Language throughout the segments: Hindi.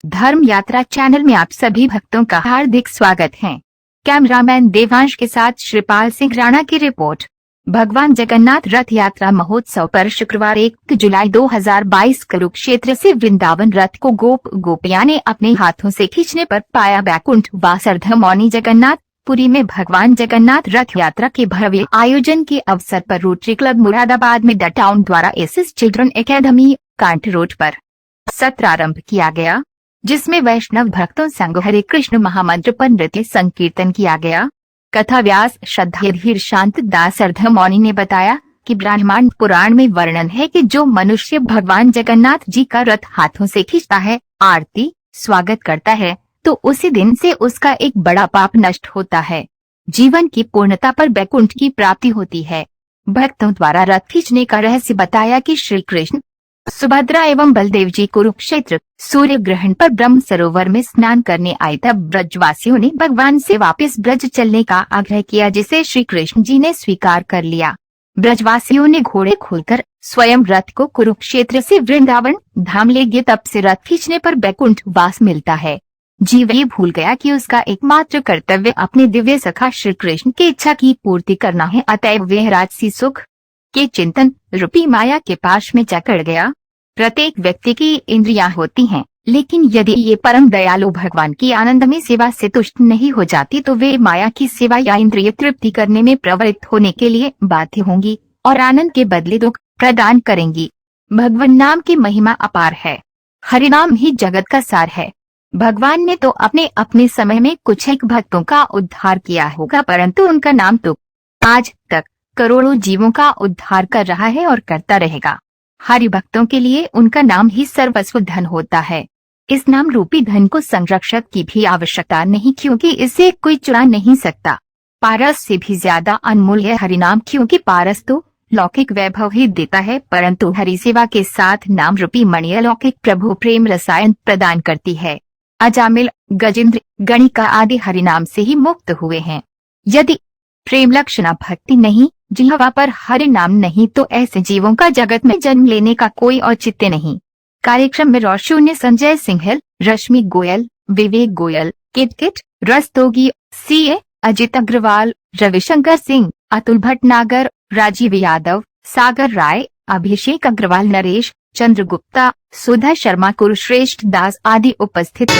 धर्म यात्रा चैनल में आप सभी भक्तों का हार्दिक स्वागत है। कैमरामैन देवांश के साथ श्रीपाल सिंह राणा की रिपोर्ट। भगवान जगन्नाथ रथ यात्रा महोत्सव पर शुक्रवार 1 जुलाई 2022 कुरुक्षेत्र से वृंदावन रथ को गोपियां ने अपने हाथों से खींचने पर पाया बैकुंठ वास अर्धमौनी जगन्नाथ। पुरी में भगवान जगन्नाथ रथ यात्रा के भव्य आयोजन के अवसर पर रोटरी क्लब मुरादाबाद में द टाउन द्वारा SS children academy can't road पर सत्र आरंभ किया गया, जिसमें वैष्णव भक्तों संग हरे कृष्ण महामंत्र पर नृत्य संकीर्तन किया गया। कथा व्यास श्रद्धाधीर शांत दास अर्धमौनी ने बताया कि ब्रह्मांड पुराण में वर्णन है कि जो मनुष्य भगवान जगन्नाथ जी का रथ हाथों से खींचता है, आरती स्वागत करता है, तो उसी दिन से उसका एक बड़ा पाप नष्ट होता है। जीवन की पूर्णता पर बैकुंठ की प्राप्ति होती है। भक्तों द्वारा रथ खींचने का रहस्य बताया कि श्री कृष्ण, सुभद्रा एवं बलदेव जी कुरुक्षेत्र सूर्य ग्रहण पर ब्रह्म सरोवर में स्नान करने आए, तब ब्रजवासियों ने भगवान से वापस ब्रज चलने का आग्रह किया, जिसे श्री कृष्ण जी ने स्वीकार कर लिया। ब्रजवासियों ने घोड़े खोलकर स्वयं रथ को कुरुक्षेत्र से वृंदावन धाम ले गए। तब से रथ खींचने पर बैकुंठ वास मिलता है। जीव ये भूल गया कि उसका एकमात्र कर्तव्य अपने दिव्य सखा श्री कृष्ण की इच्छा की पूर्ति करना है, अतएव वह राजसी सुख के चिंतन रूपी माया के पाश में जकड़ गया। प्रत्येक व्यक्ति की इंद्रियां होती हैं, लेकिन यदि ये परम दयालु भगवान की आनंदमय सेवा से तुष्ट नहीं हो जाती तो वे माया की सेवा या इंद्रिय तृप्ति करने में प्रवृत्त होने के लिए बाध्य होंगी और आनंद के बदले दुख प्रदान करेंगी। भगवान नाम की महिमा अपार है। हरिनाम ही जगत का सार है। भगवान ने तो अपने अपने समय में कुछ एक भक्तों का उद्धार किया होगा, परंतु उनका नाम तो आज तक करोड़ों जीवों का उद्धार कर रहा है और करता रहेगा। हरि भक्तों के लिए उनका नाम ही सर्वस्व धन होता है। इस नाम रूपी धन को संरक्षक की भी आवश्यकता नहीं, क्योंकि इसे कोई चुरा नहीं सकता। पारस से भी ज्यादा अनमोल है हरिनाम, क्योंकि पारस तो लौकिक वैभव ही देता है, परंतु हरि सेवा के साथ नाम रूपी मणि अलौकिक प्रभु प्रेम रसायन प्रदान करती है। अजामिल, गजेंद्र, गणिका आदि हरिनाम से ही मुक्त हुए हैं। यदि प्रेम लक्षणा भक्ति नहीं, जिह्वा पर हरि नाम नहीं, तो ऐसे जीवों का जगत में जन्म लेने का कोई औचित्य नहीं। कार्यक्रम में रोशून्य संजय सिंघल, रश्मि गोयल, विवेक गोयल, किटकिट, रस्तोगी, सीए, अजित अग्रवाल, रविशंकर सिंह, अतुल भटनागर, राजीव यादव, सागर राय, अभिषेक अग्रवाल, नरेश चंद्रगुप्ता, सुधा शर्मा, कुरुश्रेष्ठ दास आदि उपस्थित थे।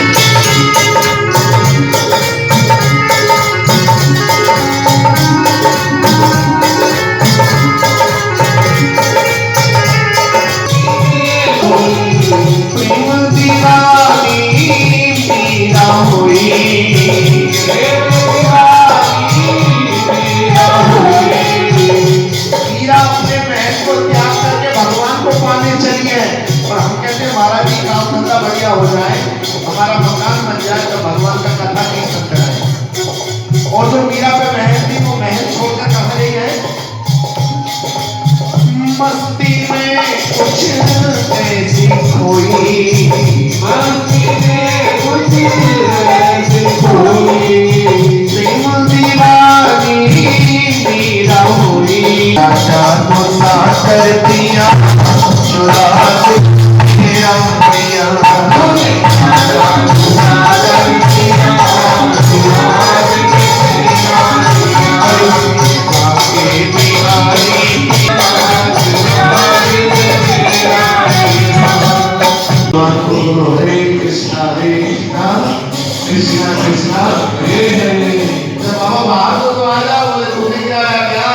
बढ़िया हो जाए, हमारा मकान बन जाए, तो भगवान का कथा कीर्तन कराए। और जो मीरा पे महल थी, वो महल छोड़कर कहाँ गई है? मस्ती में कुछ ऐसी खोई, मस्ती में कुछ ऐसी खोई, प्रेम दीवानी मीरा हुई, आशा को साथ कर दिया, चुरा तेरा मैया, हरे कृष्णा कृष्णा कृष्णा हरे हरे। बाबा बाहर तो आ जाओ, बोले तूने गिराया क्या?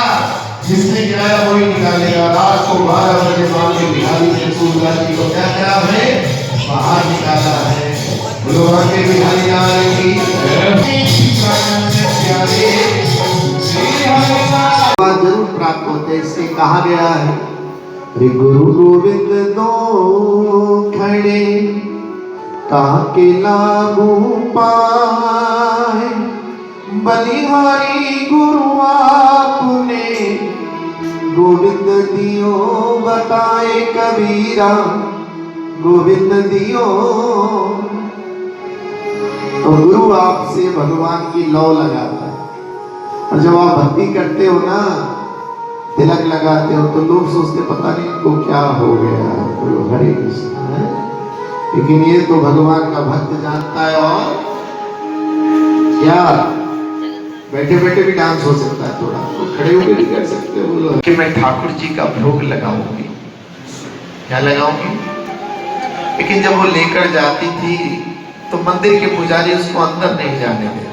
जिसने गिराया वही निकालेगा। रात को 12 बजे बाद में बिहारी ने सूरज जी को क्या क्या है बाहर निकाला है। भगवान के बिहारी लाल की जरूर प्राप्त होते, इससे कहा गया है गुरु गोविंद दो खड़े ताके लागू पाए, बलिहारी गुरु आपने गोविंद दियो बताए कबीरा, गोविंद दियो। तो गुरु आपसे भगवान की लौ लगाता है, और जब आप भक्ति करते हो ना, तिलक लगाते हो, तो लोग सोचते पता नहीं इनको क्या हो गया। तो हरे कृष्ण है, लेकिन ये तो भगवान का भक्त जानता है। और क्या बैठे बैठे भी डांस हो सकता है, थोड़ा तो खड़े होकर भी कर सकते हो। बोलो कि मैं ठाकुर जी का भोग लगाऊंगी। क्या लगाऊंगी? लेकिन जब वो लेकर जाती थी तो मंदिर के पुजारी उसको अंदर नहीं जाने देते।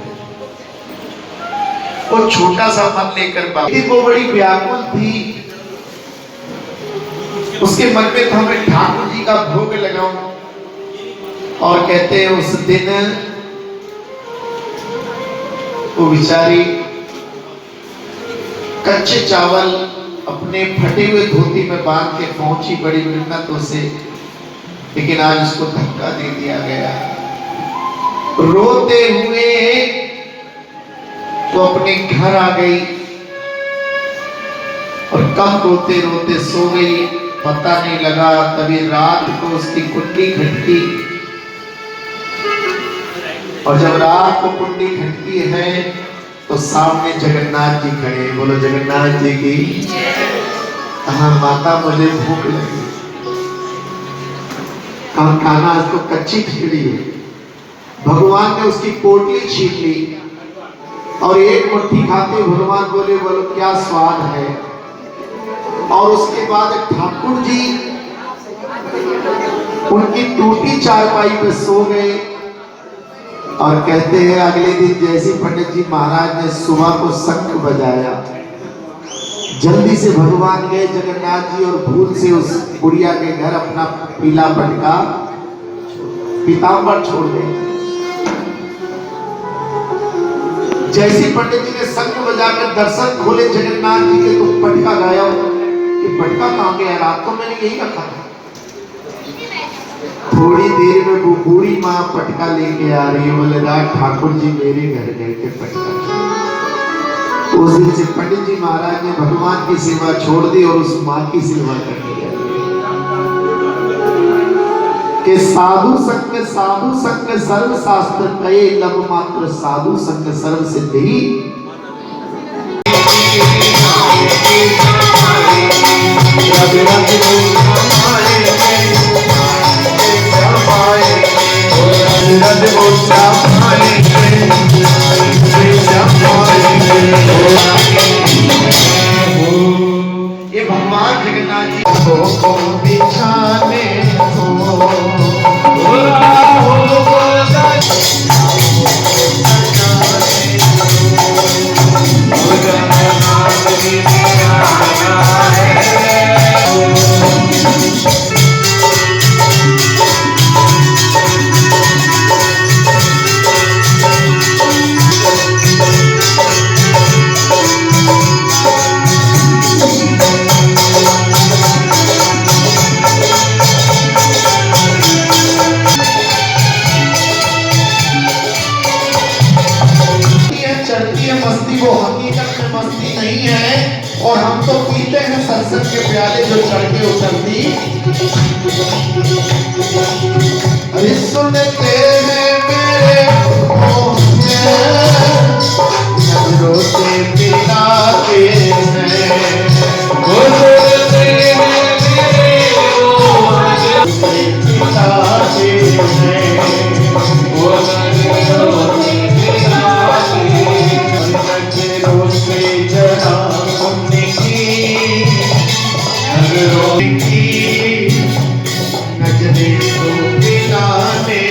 वो छोटा सा मन लेकर बाबी वो बड़ी व्याकुल थी। उसके मन में था मैं ठाकुर जी का भोग लगाऊं। और कहते हैं उस दिन वो बेचारी कच्चे चावल अपने फटे हुए धोती में बांध के पहुंची बड़ी मिन्नतों से, लेकिन आज उसको धक्का दे दिया गया। रोते हुए वो अपने घर आ गई और कब रोते रोते सो गई पता नहीं लगा। तभी रात को उसकी कुंडली खटकी, और जब रात को कुंडली खटकी है तो सामने जगन्नाथ जी खड़े। बोलो जगन्नाथ जी की। हाँ माता मुझे भूख लगी। खाना उसको कच्ची खिचड़ी है। भगवान ने उसकी पोटली छीन ली और एक मुट्ठी खाते भगवान बोले बोलो क्या स्वाद है। और उसके बाद ठाकुर जी उनकी टूटी चारपाई पे सो गए। और कहते हैं अगले दिन जैसे पंडित जी महाराज ने सुबह को शंख बजाया, जल्दी से भगवान गए जगन्नाथ जी और भूल से उस बुढ़िया के घर अपना पीला पटका पीताम्बर छोड़ गए। जैसे पंडित जी ने शंख बजाकर दर्शन खोले जगन्नाथ जी के तो पटका गायब। ये पटका कहाँ गया? रात को मैंने यही रखा था। थोड़ी देर में वो बूढ़ी माँ पटका लेके आ रही है। बोले रात ठाकुर जी मेरे घर गए थे पटका। उस दिन से पंडित जी महाराज ने भगवान की सेवा छोड़ दी और उस माँ की सेवा करने लगे। कि साधु संग सर्व शास्त्र कहे लब मात्र साधु संग सर्व सिद्धि। ये भगवान जगन्नाथ जी को बिछाने वो हकीकत में मस्ती नहीं है। और हम तो पीते हैं सत्संग के प्याले जो चढ़ती उतरती। अरे सुनते हैं मेरे नजरों से पिलाते हैं। वो सुनते हैं मेरे पिलाते हैं। वो नजरों से पिलाते हैं। नजरों से जरा उनकी नजरों की नजरें तो पिलाने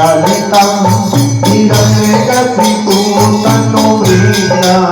ललितं हिरण्यकशिपुतनुवृत्तं